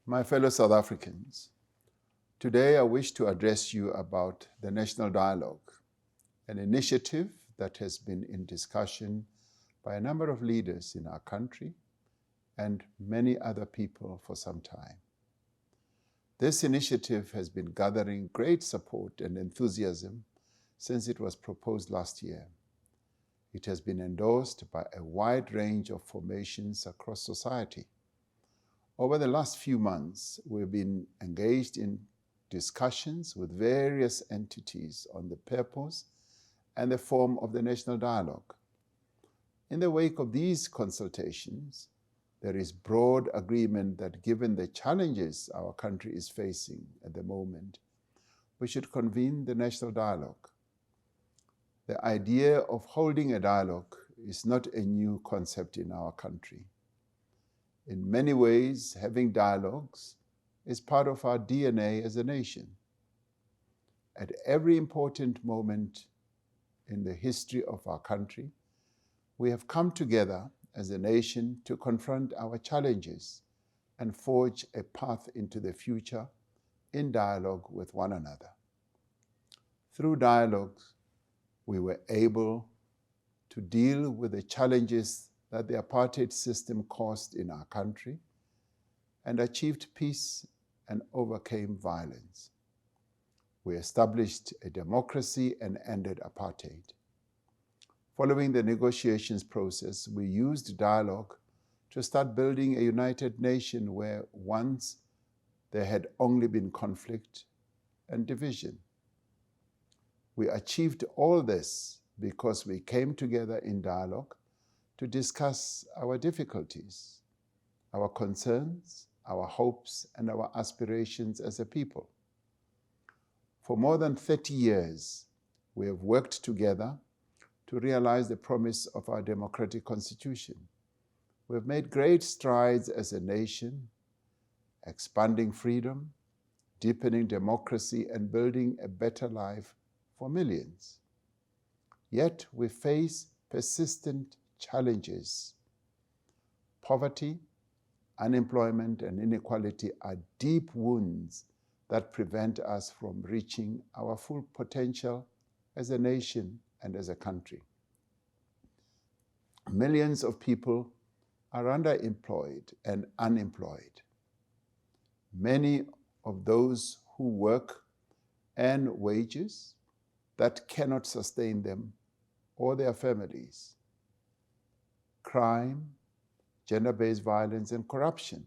My fellow South Africans, today I wish to address you about the National Dialogue, an initiative that has been in discussion by a number of leaders in our country and many other people for some time. This initiative has been gathering great support and enthusiasm since it was proposed last year. It has been endorsed by a wide range of formations across society. Over the last few months, we've been engaged in discussions with various entities on the purpose and the form of the National Dialogue. In the wake of these consultations, there is broad agreement that given the challenges our country is facing at the moment, we should convene the National Dialogue. The idea of holding a dialogue is not a new concept in our country. In many ways, having dialogues is part of our DNA as a nation. At every important moment in the history of our country, we have come together as a nation to confront our challenges and forge a path into the future in dialogue with one another. Through dialogues, we were able to deal with the challenges that the apartheid system caused in our country and achieved peace and overcame violence. We established a democracy and ended apartheid. Following the negotiations process, we used dialogue to start building a united nation where once there had only been conflict and division. We achieved all this because we came together in dialogue to discuss our difficulties, our concerns, our hopes, and our aspirations as a people. For more than 30 years, we have worked together to realize the promise of our democratic constitution. We have made great strides as a nation, expanding freedom, deepening democracy, and building a better life for millions. Yet we face persistent challenges. Poverty, unemployment, and inequality are deep wounds that prevent us from reaching our full potential as a nation and as a country. Millions of people are underemployed and unemployed. Many of those who work earn wages that cannot sustain them or their families. Crime, gender-based violence, and corruption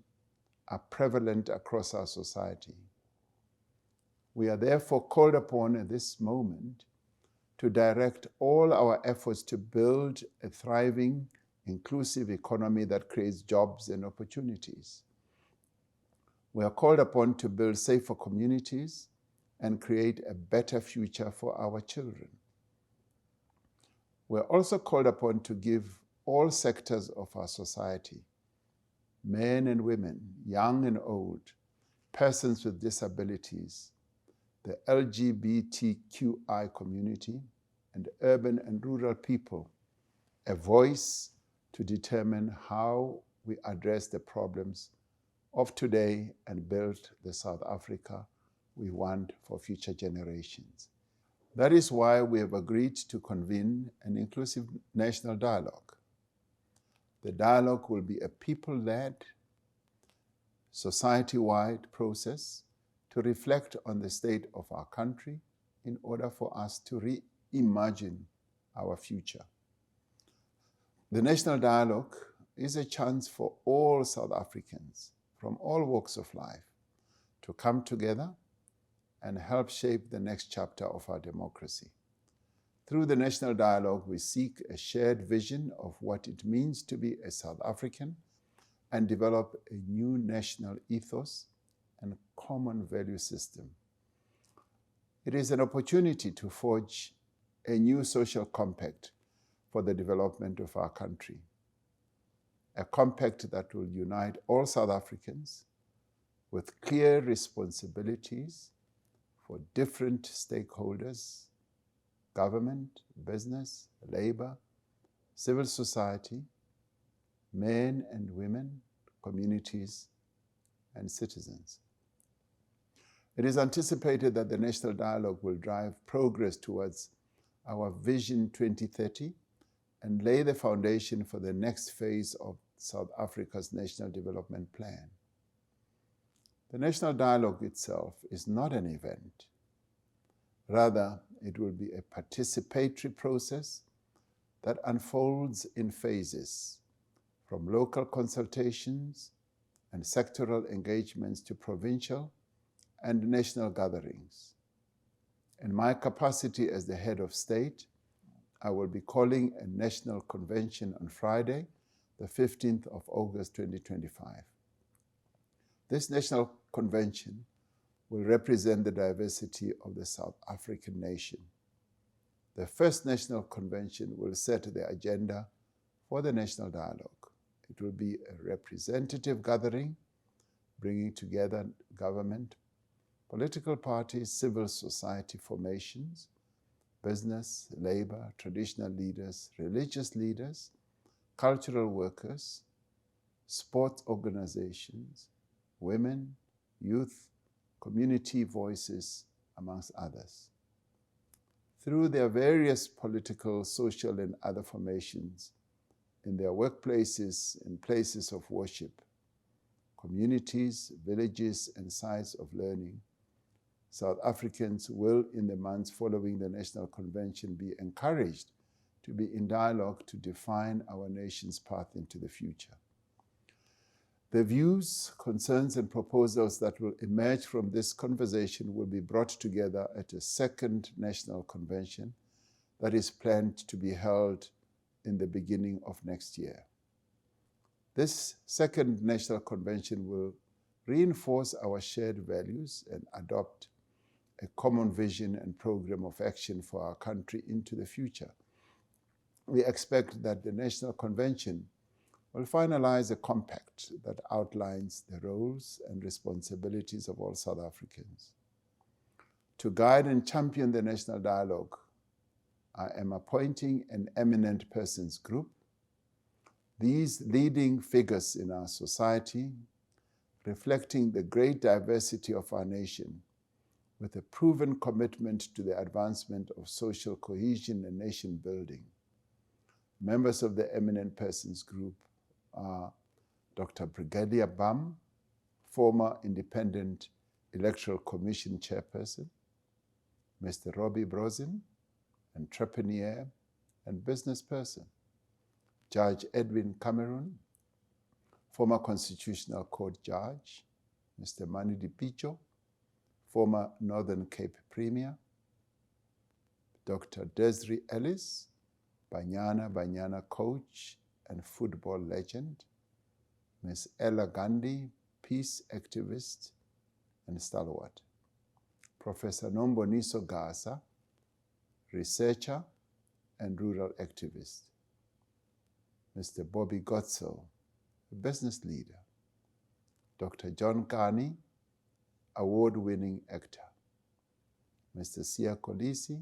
are prevalent across our society. We are therefore called upon at this moment to direct all our efforts to build a thriving, inclusive economy that creates jobs and opportunities. We are called upon to build safer communities and create a better future for our children. We are also called upon to give all sectors of our society, men and women, young and old, persons with disabilities, the LGBTQI community, and urban and rural people, a voice to determine how we address the problems of today and build the South Africa we want for future generations. That is why we have agreed to convene an inclusive national dialogue. The dialogue will be a people-led, society-wide process to reflect on the state of our country in order for us to reimagine our future. The National Dialogue is a chance for all South Africans from all walks of life to come together and help shape the next chapter of our democracy. Through the National Dialogue, we seek a shared vision of what it means to be a South African and develop a new national ethos and common value system. It is an opportunity to forge a new social compact for the development of our country, a compact that will unite all South Africans with clear responsibilities for different stakeholders, government, business, labor, civil society, men and women, communities, and citizens. It is anticipated that the National Dialogue will drive progress towards our Vision 2030 and lay the foundation for the next phase of South Africa's National Development Plan. The National Dialogue itself is not an event. Rather, it will be a participatory process that unfolds in phases, from local consultations and sectoral engagements to provincial and national gatherings. In my capacity as the head of state, I will be calling a national convention on Friday, the 15th of August 2025. This national convention will represent the diversity of the South African nation. The first national convention will set the agenda for the National Dialogue. It will be a representative gathering, bringing together government, political parties, civil society formations, business, labor, traditional leaders, religious leaders, cultural workers, sports organizations, women, youth, community voices, amongst others. Through their various political, social, and other formations, in their workplaces and places of worship, communities, villages, and sites of learning, South Africans will, in the months following the National Convention, be encouraged to be in dialogue to define our nation's path into the future. The views, concerns, and proposals that will emerge from this conversation will be brought together at a second National Convention that is planned to be held in the beginning of next year. This second National Convention will reinforce our shared values and adopt a common vision and program of action for our country into the future. We expect that the National Convention will finalize a compact that outlines the roles and responsibilities of all South Africans. To guide and champion the National Dialogue, I am appointing an Eminent Persons Group. These leading figures in our society, reflecting the great diversity of our nation, with a proven commitment to the advancement of social cohesion and nation building. Members of the Eminent Persons Group are Dr. Brigadier Bam, former Independent Electoral Commission Chairperson, Mr. Robbie Brozin, entrepreneur and business person, Judge Edwin Cameron, former Constitutional Court Judge, Mr. Mani Dipicho, former Northern Cape Premier, Dr. Desiree Ellis, Banyana coach and football legend, Ms. Ella Gandhi, peace activist and stalwart, Professor Nomboniso Gasa, researcher and rural activist, Mr. Bobby Gotzel, a business leader, Dr. John Carney, award-winning actor, Mr. Siya Kolisi,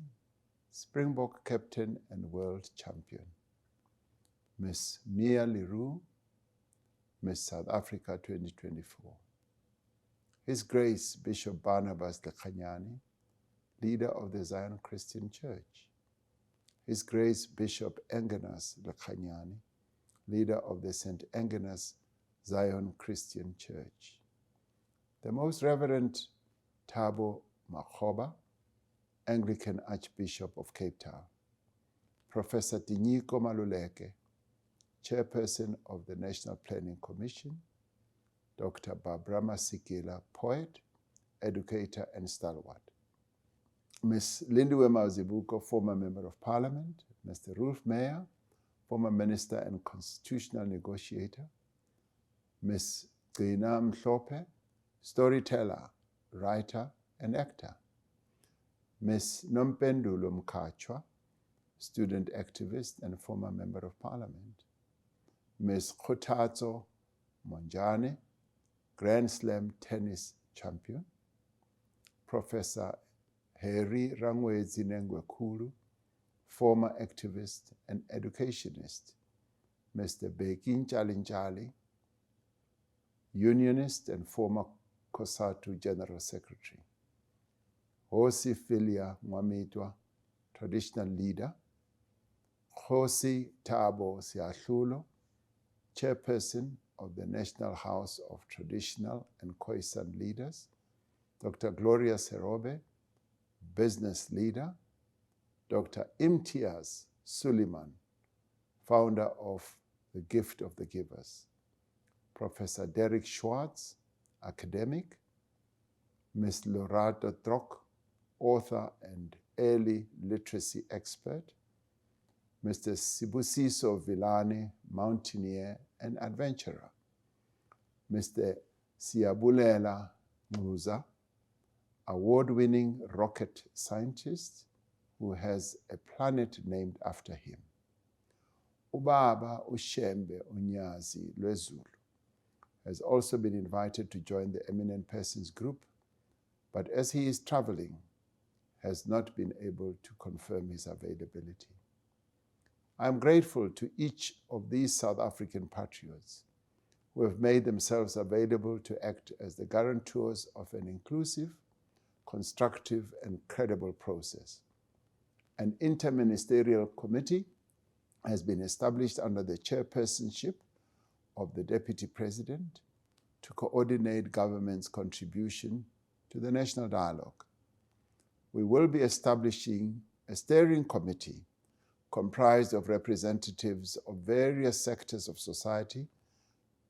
Springbok captain and world champion, Ms. Mia Leroux, Miss South Africa 2024. His Grace Bishop Barnabas Lekhanyane, leader of the Zion Christian Church. His Grace Bishop Engenas Lekhanyane, leader of the St. Engenas Zion Christian Church. The Most Reverend Thabo Makgoba, Anglican Archbishop of Cape Town. Professor Tinyiko Maluleke, Chairperson of the National Planning Commission. Dr. Barbara Masikela, poet, educator, and stalwart. Ms. Lindiwe Mazibuko, former Member of Parliament. Mr. Rolf Meyer, former Minister and Constitutional Negotiator. Ms. Gina Mhlope, storyteller, writer, and actor. Ms. Nompendulo Mkachwa, student activist and former Member of Parliament. Ms. Khuthatso Monjane, Grand Slam tennis champion. Professor Harry Rangwezi Nengwekulu, former activist and educationist. Mr. Beki Nchalinchali, unionist and former COSATU General Secretary. Hosi Philia Mwamitwa, traditional leader. Hosi Thabo Siahlulo, chairperson of the National House of Traditional and Khoisan Leaders. Dr. Gloria Serobe, business leader. Dr. Imtiaz Suleiman, founder of The Gift of the Givers. Professor Derek Schwartz, academic. Ms. Lorado Trok, author and early literacy expert. Mr. Sibusiso Vilane, mountaineer and adventurer. Mr. Siabulela Muza, award-winning rocket scientist who has a planet named after him. Ubaba Ushembe Unyazi Lwezulu has also been invited to join the Eminent Persons group, but as he is traveling, has not been able to confirm his availability. I am grateful to each of these South African patriots who have made themselves available to act as the guarantors of an inclusive, constructive, and credible process. An interministerial committee has been established under the chairpersonship of the Deputy President to coordinate government's contribution to the national dialogue. We will be establishing a steering committee comprised of representatives of various sectors of society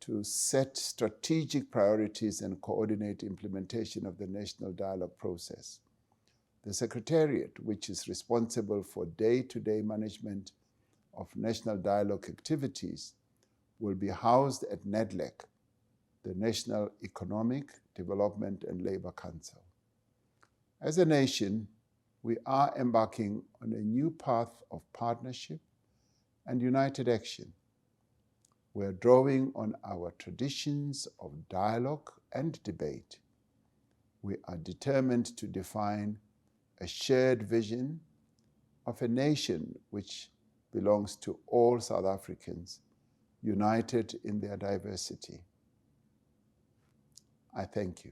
to set strategic priorities and coordinate implementation of the national dialogue process. The Secretariat, which is responsible for day-to-day management of national dialogue activities, will be housed at NEDLEC, the National Economic Development and Labor Council. As a nation, we are embarking on a new path of partnership and united action. We are drawing on our traditions of dialogue and debate. We are determined to define a shared vision of a nation which belongs to all South Africans, united in their diversity. I thank you.